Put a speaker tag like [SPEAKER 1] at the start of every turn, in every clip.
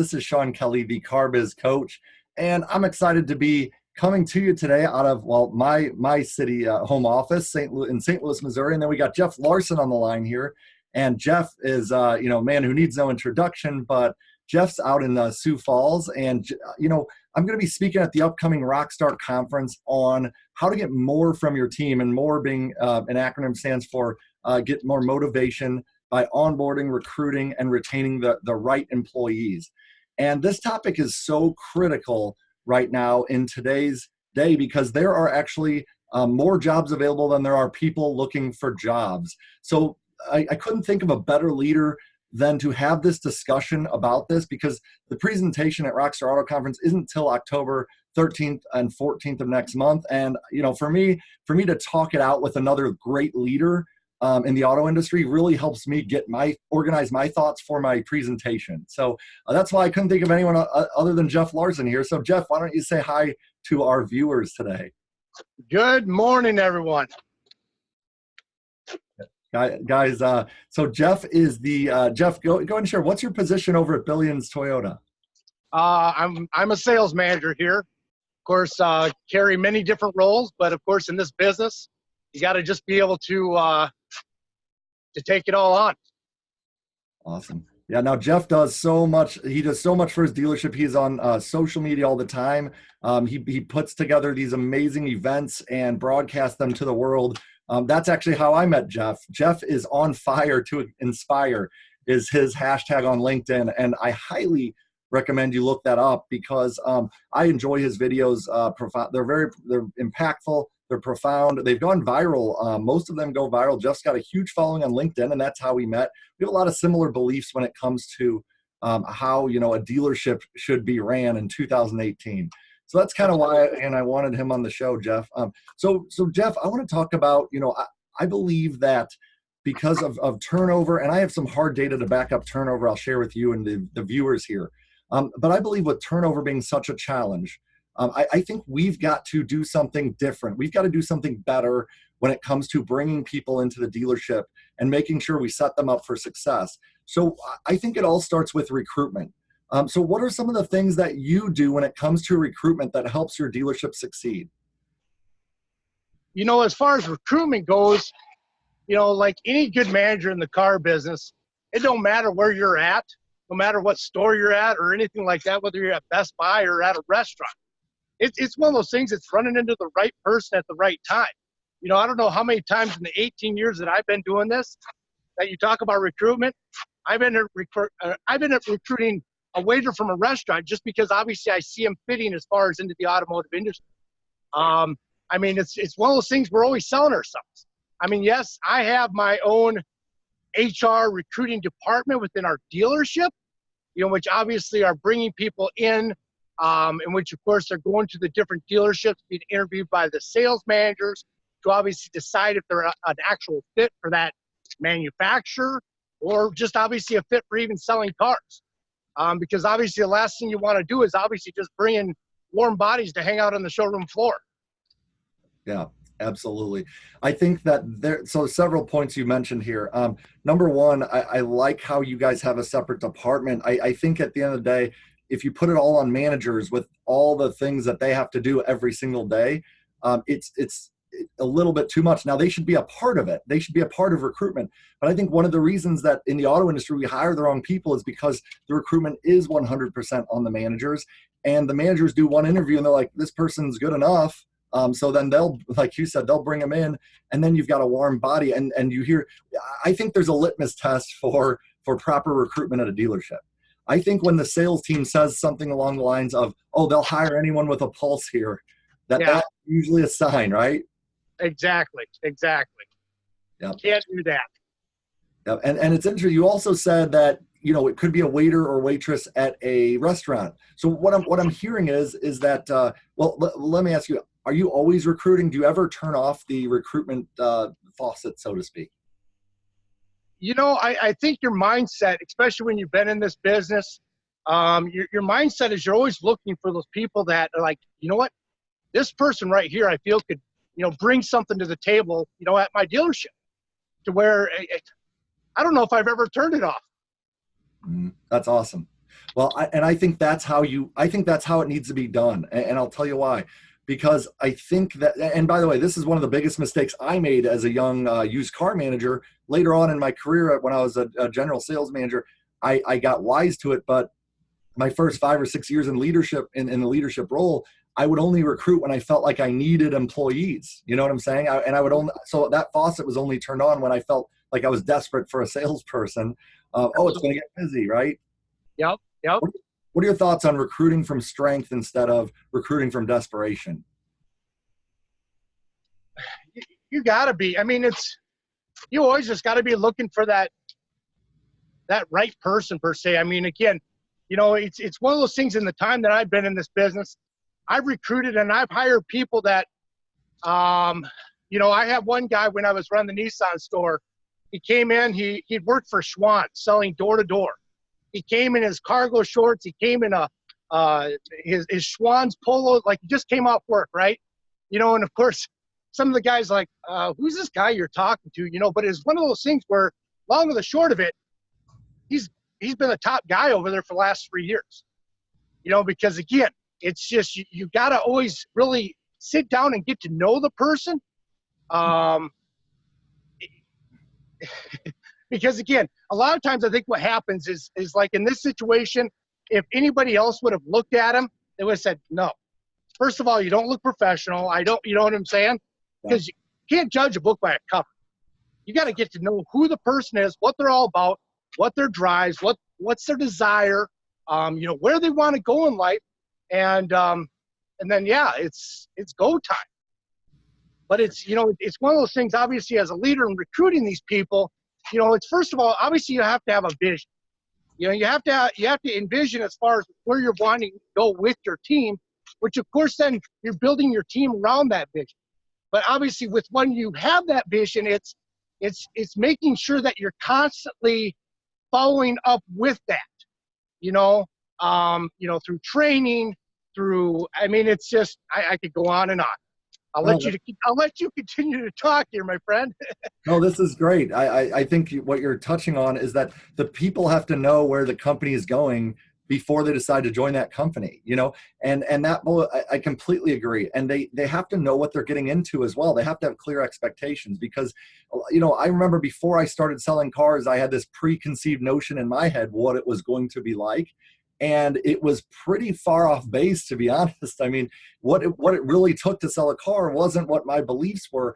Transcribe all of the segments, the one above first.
[SPEAKER 1] This is Sean Kelly, the CarBiz coach, and I'm excited to be coming to you today out of, well, my city home office in St. Louis, Missouri. And then we got Jeff Larsen on the line here. And Jeff is, a man who needs no introduction, but Jeff's out in Sioux Falls. And, I'm going to be speaking at the upcoming Rockstar Conference on how to get more from your team, and more being an acronym stands for get more motivation by onboarding, recruiting, and retaining the right employees. And this topic is so critical right now in today's day because there are actually more jobs available than there are people looking for jobs. So I couldn't think of a better leader than to have this discussion about this, because the presentation at Rockstar Auto Conference isn't till October 13th and 14th of next month. And, for me to talk it out with another great leader in the auto industry really helps me organize my thoughts for my presentation. So that's why I couldn't think of anyone other than Jeff Larsen here. So Jeff, why don't you say hi to our viewers today?
[SPEAKER 2] Good morning, everyone.
[SPEAKER 1] Guys, so Jeff is Jeff, go ahead and share. What's your position over at Billions Toyota?
[SPEAKER 2] I'm a sales manager here. Of course, carry many different roles, but of course in this business, you got to just be able to take it all on.
[SPEAKER 1] Awesome. Yeah. Now Jeff does so much. He does so much for his dealership. He's on social media all the time. He puts together these amazing events and broadcasts them to the world. That's actually how I met Jeff. Jeff is on fire to inspire is his hashtag on LinkedIn. And I highly recommend you look that up because I enjoy his videos. They're impactful. They're profound. They've gone viral. Most of them go viral. Jeff's got a huge following on LinkedIn, and that's how we met. We have a lot of similar beliefs when it comes to how, a dealership should be ran in 2018. So that's kind of why, and I wanted him on the show, Jeff. So Jeff, I want to talk about, I believe that because of turnover, and I have some hard data to back up turnover I'll share with you and the viewers here. But I believe with turnover being such a challenge, I think we've got to do something different. We've got to do something better when it comes to bringing people into the dealership and making sure we set them up for success. So I think it all starts with recruitment. So what are some of the things that you do when it comes to recruitment that helps your dealership succeed?
[SPEAKER 2] As far as recruitment goes, like any good manager in the car business, it don't matter where you're at, no matter what store you're at or anything like that, whether you're at Best Buy or at a restaurant. It's one of those things that's running into the right person at the right time. I don't know how many times in the 18 years that I've been doing this that you talk about recruitment. I've been recruiting a waiter from a restaurant just because obviously I see him fitting as far as into the automotive industry. It's one of those things we're always selling ourselves. Yes, I have my own HR recruiting department within our dealership, which obviously are bringing people in which of course they're going to the different dealerships, being interviewed by the sales managers to obviously decide if they're an actual fit for that manufacturer or just obviously a fit for even selling cars. Because obviously the last thing you want to do is obviously just bring in warm bodies to hang out on the showroom floor.
[SPEAKER 1] Yeah, absolutely. I think that so several points you mentioned here. Number one, I like how you guys have a separate department. I think at the end of the day, if you put it all on managers with all the things that they have to do every single day, it's a little bit too much. Now, they should be a part of it. They should be a part of recruitment. But I think one of the reasons that in the auto industry we hire the wrong people is because the recruitment is 100% on the managers. And the managers do one interview and they're like, this person's good enough. So then they'll, like you said, they'll bring them in, and then you've got a warm body. And you hear, I think there's a litmus test for proper recruitment at a dealership. I think when the sales team says something along the lines of, oh, they'll hire anyone with a pulse here, that's usually a sign, right?
[SPEAKER 2] Exactly.
[SPEAKER 1] Yep.
[SPEAKER 2] Can't do that.
[SPEAKER 1] Yep. And it's interesting. You also said that, it could be a waiter or waitress at a restaurant. So what I'm hearing is that, let me ask you, are you always recruiting? Do you ever turn off the recruitment faucet, so to speak?
[SPEAKER 2] I think your mindset, especially when you've been in this business, your mindset is you're always looking for those people that are like, you know what, this person right here, I feel could, bring something to the table, at my dealership to where I don't know if I've ever turned it off.
[SPEAKER 1] That's awesome. Well, I think that's how it needs to be done. And I'll tell you why. Because I think that, and by the way, this is one of the biggest mistakes I made as a young used car manager. Later on in my career, when I was a general sales manager, I got wise to it. But my first 5 or 6 years in leadership, in the leadership role, I would only recruit when I felt like I needed employees. You know what I'm saying? I would only, so that faucet was only turned on when I felt like I was desperate for a salesperson. Oh, it's going to get busy, right?
[SPEAKER 2] Yep. Yep.
[SPEAKER 1] What are your thoughts on recruiting from strength instead of recruiting from desperation?
[SPEAKER 2] You got to be. I mean, you always just got to be looking for that right person per se. I mean, again, it's one of those things. In the time that I've been in this business, I've recruited and I've hired people that, I have one guy when I was running the Nissan store. He came in. He'd worked for Schwann selling door to door. He came in his cargo shorts. He came in his Schwann's polo, like he just came off work, right? And of course, some of the guys like, who's this guy you're talking to? But it's one of those things where, long and the short of it, he's been a top guy over there for the last 3 years. Because again, it's just you got to always really sit down and get to know the person. Because again, a lot of times I think what happens is like in this situation, if anybody else would have looked at him, they would have said, no. First of all, you don't look professional. You know what I'm saying? Because you can't judge a book by a cover. You got to get to know who the person is, what they're all about, what their drives, what's their desire, where they want to go in life. And then, it's go time. But it's one of those things, obviously, as a leader in recruiting these people, it's first of all, obviously you have to have a vision. You have to envision as far as where you're wanting to go with your team, which of course then you're building your team around that vision. But obviously when you have that vision, it's making sure that you're constantly following up with that, through training, it's just, I could go on and on. I'll let you continue to talk here, my friend.
[SPEAKER 1] No, this is great. I think what you're touching on is that the people have to know where the company is going before they decide to join that company, and that I completely agree. And they have to know what they're getting into as well. They have to have clear expectations because, I remember before I started selling cars, I had this preconceived notion in my head what it was going to be like. And it was pretty far off base, to be honest. I mean, what it really took to sell a car wasn't what my beliefs were.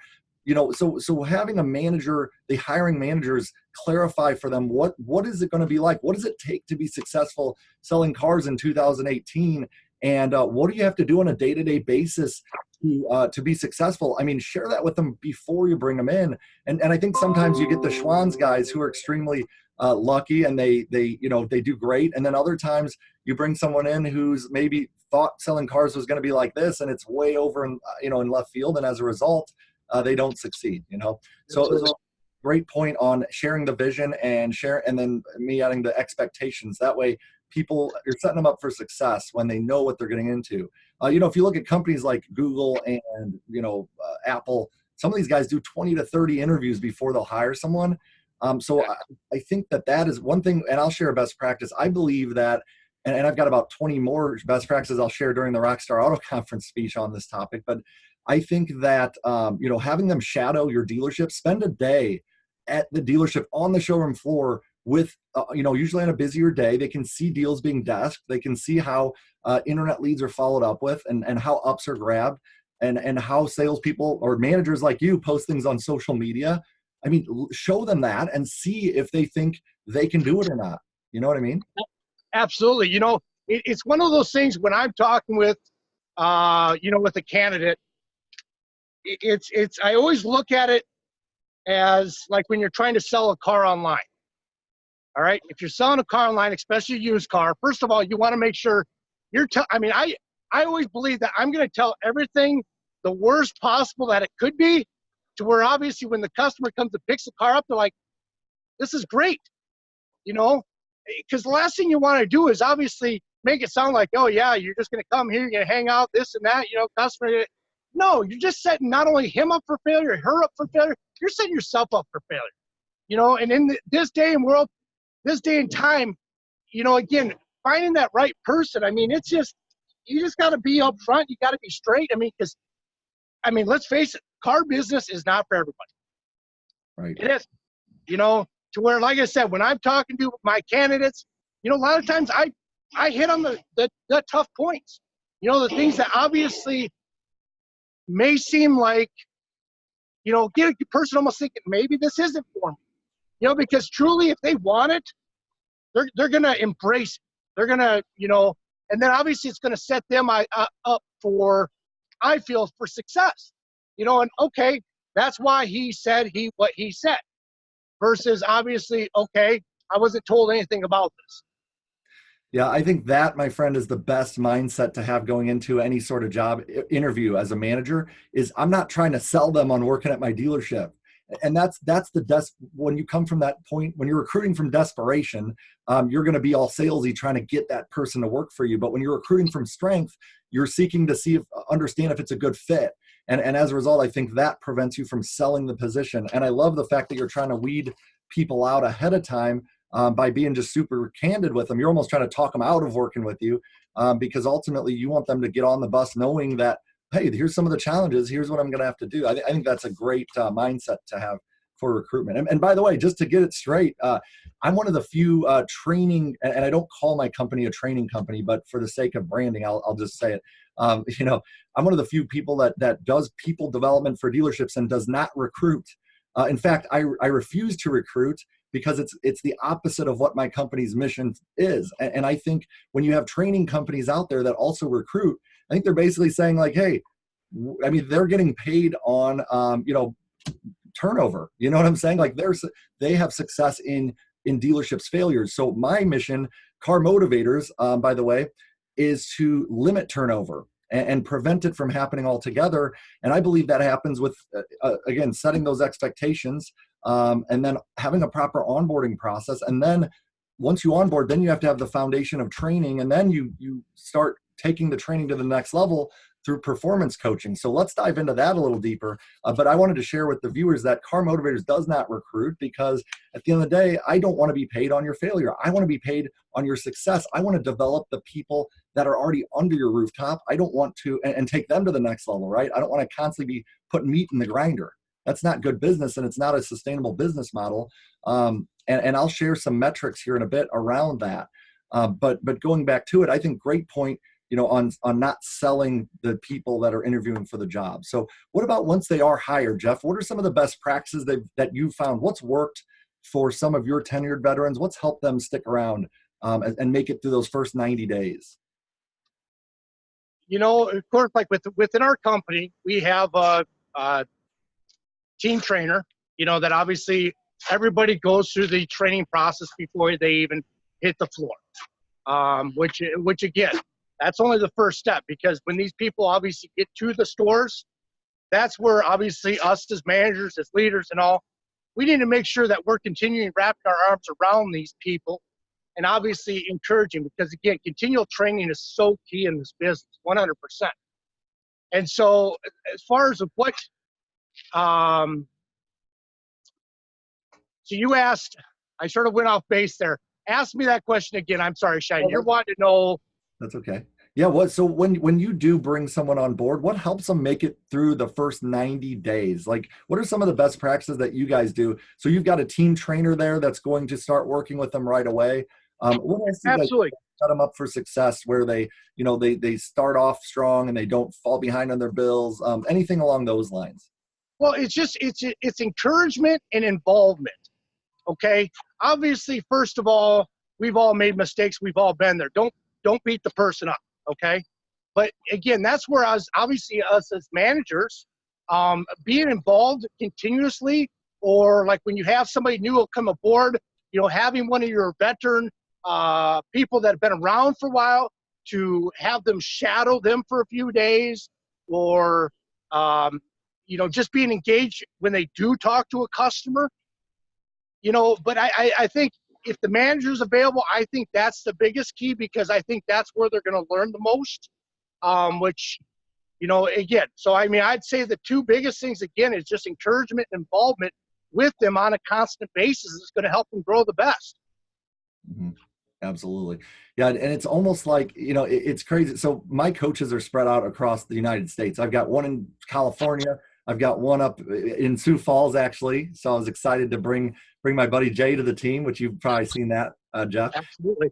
[SPEAKER 1] So having a manager, the hiring managers clarify for them what is it going to be like? What does it take to be successful selling cars in 2018? And what do you have to do on a day-to-day basis to be successful? I mean, share that with them before you bring them in. And I think sometimes you get the Schwann's guys who are extremely lucky and they do great. And then other times you bring someone in who's maybe thought selling cars was going to be like this, and it's way over in left field. And as a result, they don't succeed, So it was a great point on sharing the vision and then me adding the expectations. That way you're setting them up for success when they know what they're getting into. If you look at companies like Google and, Apple, some of these guys do 20 to 30 interviews before they'll hire someone. So I think that is one thing, and I'll share a best practice. I believe that, and I've got about 20 more best practices I'll share during the Rockstar Auto Conference speech on this topic, but I think that, having them shadow your dealership, spend a day at the dealership on the showroom floor with, usually on a busier day, they can see deals being desked. They can see how internet leads are followed up with and how ups are grabbed and how salespeople or managers like you post things on social media. I mean, show them that and see if they think they can do it or not. You know what I mean?
[SPEAKER 2] Absolutely. It's one of those things when I'm talking with, with a candidate, I always look at it as like when you're trying to sell a car online. All right. If you're selling a car online, especially a used car, first of all, you want to make sure I always believe that I'm going to tell everything the worst possible that it could be, to where obviously when the customer comes to pick the car up, they're like, this is great, because the last thing you want to do is obviously make it sound like, oh yeah, you're just going to come here, you're going to hang out, this and that, customer. No, you're just setting not only him up for failure, her up for failure, you're setting yourself up for failure, and in this day and world, this day and time, again, finding that right person, I mean, it's just, you just got to be upfront. You got to be straight. I mean, because, I mean, let's face it, car business is not for everybody.
[SPEAKER 1] Right.
[SPEAKER 2] It is, you know, to where, like I said, when I'm talking to my candidates, you know, a lot of times I hit on the tough points, you know, the things that obviously may seem like, you know, get a person almost thinking maybe this isn't for me, you know, because truly if they want it, they're going to embrace it. They're going to, you know, and then obviously it's going to set them up for, I feel, for success, you know, and okay, that's why he said what he said versus obviously, okay, I wasn't told anything about this.
[SPEAKER 1] Yeah, I think that, my friend, is the best mindset to have going into any sort of job interview as a manager. Is I'm not trying to sell them on working at my dealership. And that's when you come from that point, when you're recruiting from desperation, you're going to be all salesy trying to get that person to work for you. But when you're recruiting from strength, you're seeking to understand if it's a good fit. And as a result, I think that prevents you from selling the position. And I love the fact that you're trying to weed people out ahead of time by being just super candid with them. You're almost trying to talk them out of working with you because ultimately you want them to get on the bus knowing that, hey, here's some of the challenges. Here's what I'm going to have to do. I think that's a great mindset to have for recruitment. And by the way, just to get it straight, I'm one of the few training, and I don't call my company a training company, but for the sake of branding, I'll just say it. You know, I'm one of the few people that does people development for dealerships and does not recruit. In fact, I refuse to recruit because it's the opposite of what my company's mission is. And I think when you have training companies out there that also recruit, I think they're basically saying like, hey, I mean, they're getting paid on, you know, turnover. You know what I'm saying? Like they have success in dealerships' failures. So my mission, Car Motivators, by the way, is to limit turnover and prevent it from happening altogether. And I believe that happens with, again, setting those expectations and then having a proper onboarding process. And then once you onboard, then you have to have the foundation of training. And then you start taking the training to the next level through performance coaching. So let's dive into that a little deeper. But I wanted to share with the viewers that Car Motivators does not recruit because at the end of the day, I don't want to be paid on your failure. I want to be paid on your success. I want to develop the people that are already under your rooftop. I don't want to, and take them to the next level, right? I don't want to constantly be putting meat in the grinder. That's not good business, and it's not a sustainable business model. And I'll share some metrics here in a bit around that. But going back to it, I think great point, you know, on not selling the people that are interviewing for the job. So what about once they are hired, Jeff? What are some of the best practices that you've found? What's worked for some of your tenured veterans? What's helped them stick around and make it through those first 90 days?
[SPEAKER 2] You know, of course, like within our company, we have a team trainer, you know, that obviously everybody goes through the training process before they even hit the floor, which again, that's only the first step, because when these people obviously get to the stores, that's where obviously us as managers, as leaders and all, we need to make sure that we're continuing wrapping our arms around these people and obviously encouraging, because again, continual training is so key in this business, 100%. And so as far as what, so you asked, I sort of went off base there. Ask me that question again. I'm sorry, Shane. You're wanting to know.
[SPEAKER 1] That's okay. Yeah. So when you do bring someone on board, what helps them make it through the first 90 days? Like, what are some of the best practices that you guys do? So you've got a team trainer there that's going to start working with them right away. What else do you guys set them up for success where they, you know, they start off strong and they don't fall behind on their bills? Anything along those lines?
[SPEAKER 2] Well, it's encouragement and involvement. Okay. Obviously, first of all, we've all made mistakes. We've all been there. Don't beat the person up. Okay. But again, that's where us as managers, being involved continuously, or like when you have somebody new come aboard, you know, having one of your veteran people that have been around for a while to have them shadow them for a few days, or, you know, just being engaged when they do talk to a customer, you know. But I think if the manager's available, I think that's the biggest key, because I think that's where they're going to learn the most, which, you know, again, so I mean, I'd say the two biggest things, again, is just encouragement and involvement with them on a constant basis is going to help them grow the best.
[SPEAKER 1] Mm-hmm. Absolutely. Yeah. And it's almost like, it's crazy. So my coaches are spread out across the United States. I've got one in California. I've got one up in Sioux Falls, actually. So I was excited to bring my buddy Jay to the team, which you've probably seen that, Jeff.
[SPEAKER 2] Absolutely.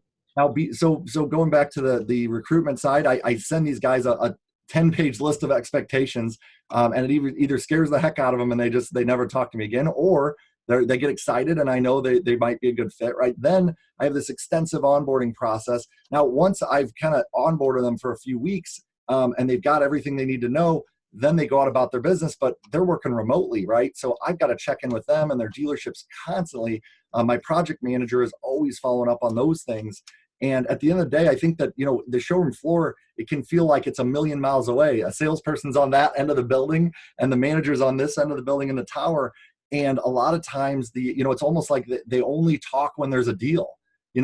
[SPEAKER 1] So going back to the recruitment side, I send these guys a 10-page list of expectations, and it either scares the heck out of them and they never talk to me again, or they get excited and I know they might be a good fit, right? Then I have this extensive onboarding process. Now, once I've kind of onboarded them for a few weeks, and they've got everything they need to know, then they go out about their business, but they're working remotely, right? So I've got to check in with them and their dealerships constantly. My project manager is always following up on those things. And at the end of the day, I think that, the showroom floor, it can feel like it's a million miles away. A salesperson's on that end of the building and the manager's on this end of the building in the tower. And a lot of times it's almost like they only talk when there's a deal,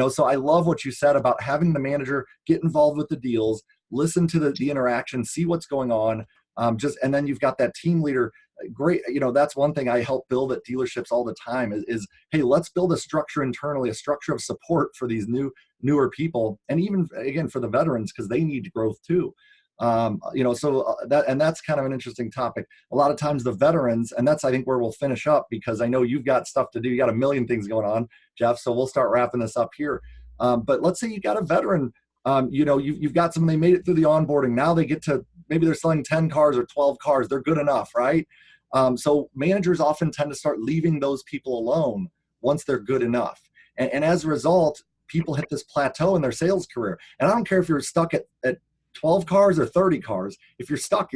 [SPEAKER 1] so I love what you said about having the manager get involved with the deals, listen to the interaction, see what's going on. And then you've got that team leader. Great. That's one thing I help build at dealerships all the time is, hey, let's build a structure internally, a structure of support for these newer people. And even again, for the veterans, because they need growth too. That's kind of an interesting topic. A lot of times the veterans, and that's, I think, where we'll finish up, because I know you've got stuff to do. You got a million things going on, Jeff. So we'll start wrapping this up here. But let's say you got a veteran, you've got someone, they made it through the onboarding. Now they get to, maybe they're selling 10 cars or 12 cars. They're good enough, right? So managers often tend to start leaving those people alone once they're good enough. And as a result, people hit this plateau in their sales career. And I don't care if you're stuck at 12 cars or 30 cars. If you're stuck,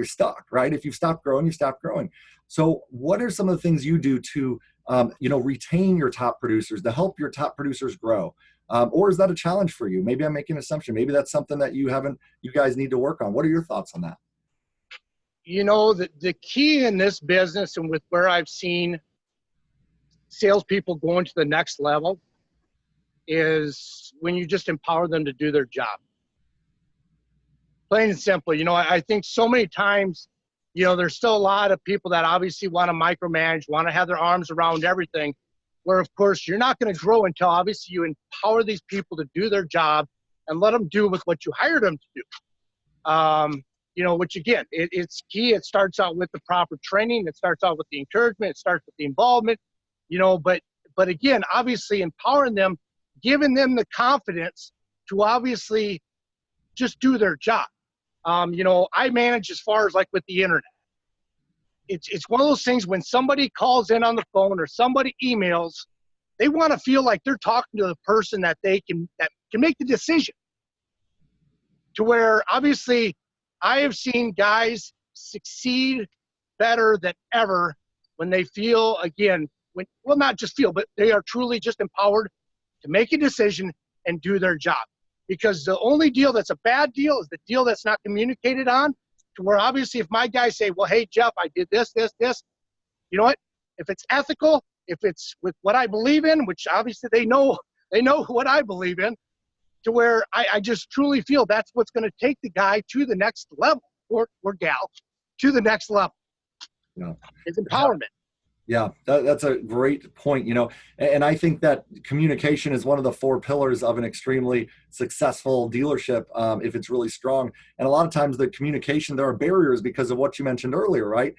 [SPEAKER 1] right? If you've stopped growing, you stop growing. So what are some of the things you do to, retain your top producers, to help your top producers grow? Or is that a challenge for you? Maybe I'm making an assumption. Maybe that's something that you guys need to work on. What are your thoughts on that?
[SPEAKER 2] The key in this business, and with where I've seen salespeople going to the next level, is when you just empower them to do their job. Plain and simple. I think so many times, there's still a lot of people that obviously want to micromanage, want to have their arms around everything, where of course you're not going to grow until obviously you empower these people to do their job and let them do with what you hired them to do. Which again, it's key. It starts out with the proper training. It starts out with the encouragement. It starts with the involvement, but again, obviously empowering them, giving them the confidence to obviously just do their job. I manage as far as like with the internet. It's one of those things when somebody calls in on the phone or somebody emails, they want to feel like they're talking to the person that can make the decision. To where obviously I have seen guys succeed better than ever when they feel, again, not just feel, but they are truly just empowered to make a decision and do their job. Because the only deal that's a bad deal is the deal that's not communicated on, to where obviously if my guys say, well, hey, Jeff, I did this, you know what? If it's ethical, if it's with what I believe in, which obviously they know what I believe in, to where I just truly feel that's what's going to take the guy to the next level, or gal to the next level.
[SPEAKER 1] Yeah.
[SPEAKER 2] It's empowerment.
[SPEAKER 1] Yeah, that's a great point, and I think that communication is one of the 4 pillars of an extremely successful dealership, if it's really strong. And a lot of times the communication, there are barriers because of what you mentioned earlier, right?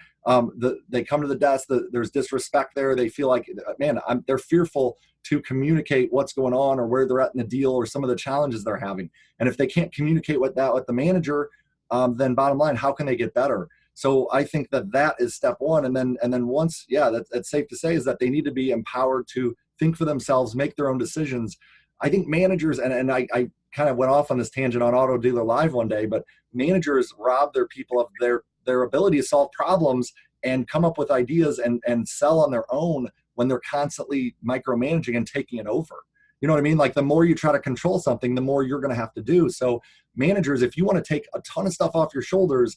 [SPEAKER 1] They come to the desk, there's disrespect there. They feel like, man, they're fearful to communicate what's going on or where they're at in the deal or some of the challenges they're having. And if they can't communicate with the manager, then bottom line, how can they get better? So I think that is step one. And then once, that's safe to say, is that they need to be empowered to think for themselves, make their own decisions. I think managers, and I kind of went off on this tangent on Auto Dealer Live one day, but managers rob their people of their ability to solve problems and come up with ideas and sell on their own when they're constantly micromanaging and taking it over. You know what I mean? Like the more you try to control something, the more you're going to have to do. So managers, if you want to take a ton of stuff off your shoulders,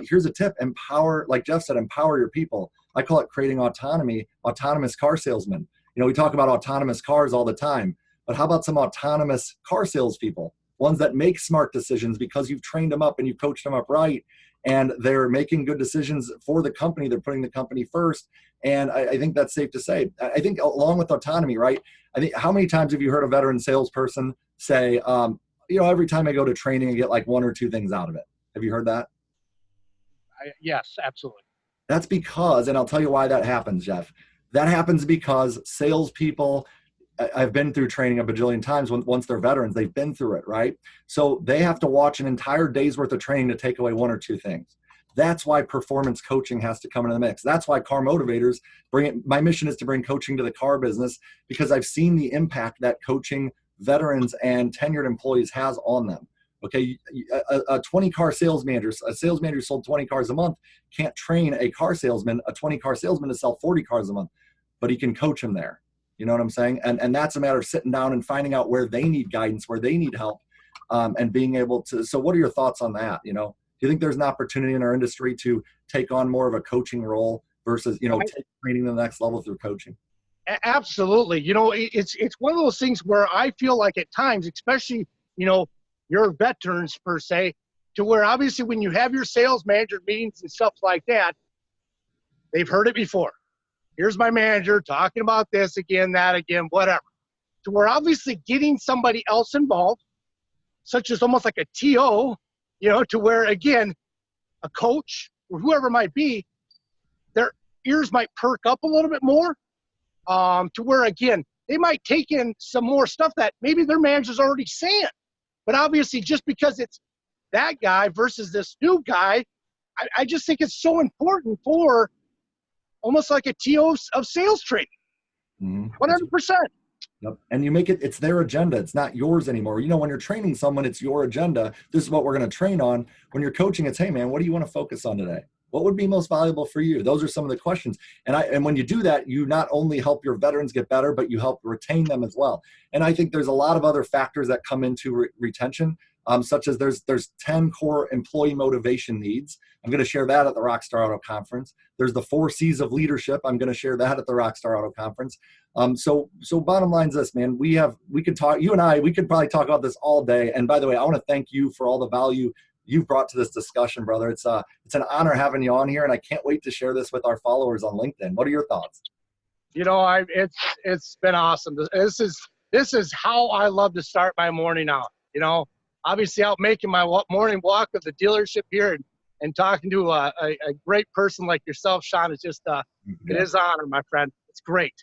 [SPEAKER 1] here's a tip: empower, like Jeff said, empower your people. I call it creating autonomy, autonomous car salesmen. We talk about autonomous cars all the time, but how about some autonomous car salespeople, ones that make smart decisions because you've trained them up and you've coached them up right, and they're making good decisions for the company. They're putting the company first. And I think that's safe to say. I think along with autonomy, right? I think, how many times have you heard a veteran salesperson say, every time I go to training, I get like one or two things out of it? Have you heard that?
[SPEAKER 2] Yes, absolutely.
[SPEAKER 1] That's because, and I'll tell you why that happens, Jeff. That happens because salespeople, I've been through training a bajillion times. Once they're veterans, they've been through it, right? So they have to watch an entire day's worth of training to take away one or two things. That's why performance coaching has to come into the mix. That's why Car Motivators bring it. My mission is to bring coaching to the car business, because I've seen the impact that coaching veterans and tenured employees has on them. Okay, a 20-car sales manager, a sales manager who sold 20 cars a month can't train a 20-car salesman to sell 40 cars a month, but he can coach him there. You know what I'm saying? And that's a matter of sitting down and finding out where they need guidance, where they need help, and being able to. So what are your thoughts on that? Do you think there's an opportunity in our industry to take on more of a coaching role versus, take training to the next level through coaching?
[SPEAKER 2] Absolutely. It's one of those things where I feel like at times, especially, your veterans per se, to where obviously when you have your sales manager meetings and stuff like that, they've heard it before. Here's my manager talking about this again, that again, whatever. To where obviously getting somebody else involved, such as almost like a TO, to where, again, a coach or whoever it might be, their ears might perk up a little bit more, to where, again, they might take in some more stuff that maybe their manager's already saying. But obviously, just because it's that guy versus this new guy, I just think it's so important for almost like a TO of sales training. 100%.
[SPEAKER 1] Yep. And you make it's their agenda. It's not yours anymore. When you're training someone, it's your agenda. This is what we're going to train on. When you're coaching, it's, hey man, what do you want to focus on today? What would be most valuable for you? Those are some of the questions. And when you do that, you not only help your veterans get better, but you help retain them as well. And I think there's a lot of other factors that come into retention, such as there's 10 core employee motivation needs. I'm going to share that at the Rockstar Auto Conference. There's the 4 C's of leadership. I'm going to share that at the Rockstar Auto Conference. So bottom line is this, man. We could talk. You and I, we could probably talk about this all day. And by the way, I want to thank you for all the value you've brought to this discussion, brother. It's an honor having you on here, and I can't wait to share this with our followers on LinkedIn. What are your thoughts?
[SPEAKER 2] It's been awesome. This is how I love to start my morning out. Obviously out making my morning walk of the dealership here and talking to a great person like yourself, Sean, is just it is an honor, my friend. It's great.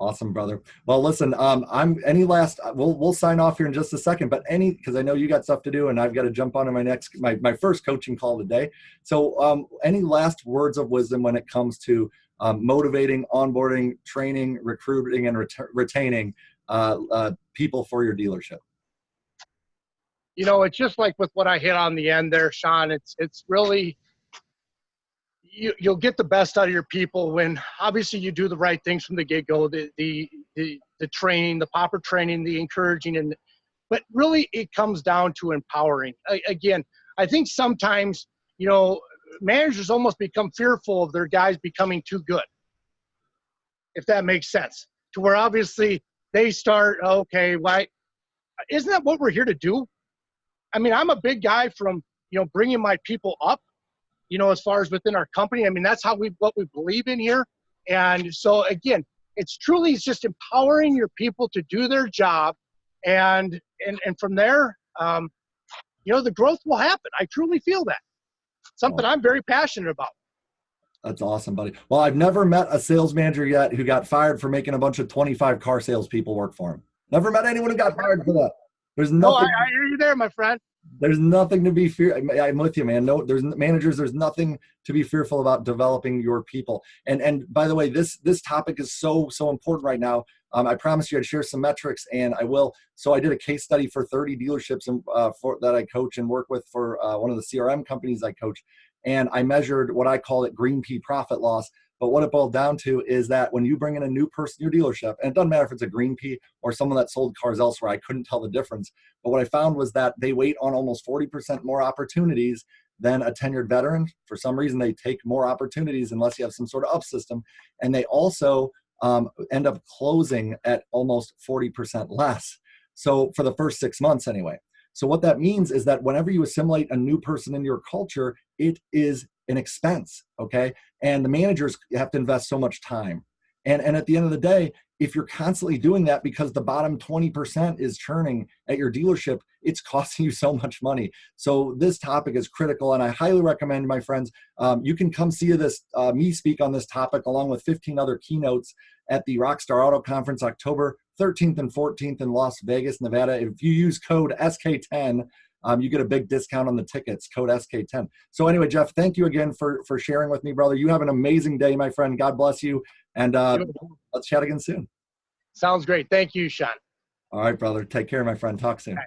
[SPEAKER 1] Awesome, brother. Well, listen, we'll sign off here in just a second, but because I know you got stuff to do and I've got to jump on to my first coaching call today. So any last words of wisdom when it comes to motivating, onboarding, training, recruiting, and retaining people for your dealership?
[SPEAKER 2] It's just like with what I hit on the end there, Sean, it's really, you'll get the best out of your people when obviously you do the right things from the get-go, the training, the proper training, the encouraging, but really it comes down to empowering. Again, I think sometimes, managers almost become fearful of their guys becoming too good, if that makes sense, to where obviously they start, okay, why, isn't that what we're here to do? I mean, I'm a big guy from, bringing my people up, as far as within our company. I mean, that's what we believe in here. And so again, it's just empowering your people to do their job. And from there, the growth will happen. I truly feel that. Something I'm very passionate about.
[SPEAKER 1] That's awesome, buddy. Well, I've never met a sales manager yet who got fired for making a bunch of 25 car salespeople work for him. Never met anyone who got fired for that. There's nothing.
[SPEAKER 2] I hear you there, my friend.
[SPEAKER 1] There's nothing to be fear. I'm with you, man. No, there's managers. There's nothing to be fearful about developing your people. And by the way, this topic is so important right now. I promised you I'd share some metrics, and I will. So I did a case study for 30 dealerships that I coach and work with for one of the CRM companies I coach, and I measured what I call it green pea profit loss. But what it boiled down to is that when you bring in a new person to your dealership, and it doesn't matter if it's a green pea or someone that sold cars elsewhere, I couldn't tell the difference. But what I found was that they wait on almost 40% more opportunities than a tenured veteran. For some reason, they take more opportunities unless you have some sort of up system. And they also end up closing at almost 40% less. So for the first 6 months anyway. So what that means is that whenever you assimilate a new person into your culture, it is an expense, okay? And the managers have to invest so much time. And at the end of the day, if you're constantly doing that because the bottom 20% is churning at your dealership, it's costing you so much money. So this topic is critical, and I highly recommend, my friends, you can come see me speak on this topic along with 15 other keynotes at the Rockstar Auto Conference, October 13th and 14th in Las Vegas, Nevada. If you use code SK10, you get a big discount on the tickets, code SK10. So anyway, Jeff, thank you again for sharing with me, brother. You have an amazing day, my friend. God bless you. And let's chat again soon.
[SPEAKER 2] Sounds great. Thank you, Sean.
[SPEAKER 1] All right, brother. Take care, my friend. Talk soon.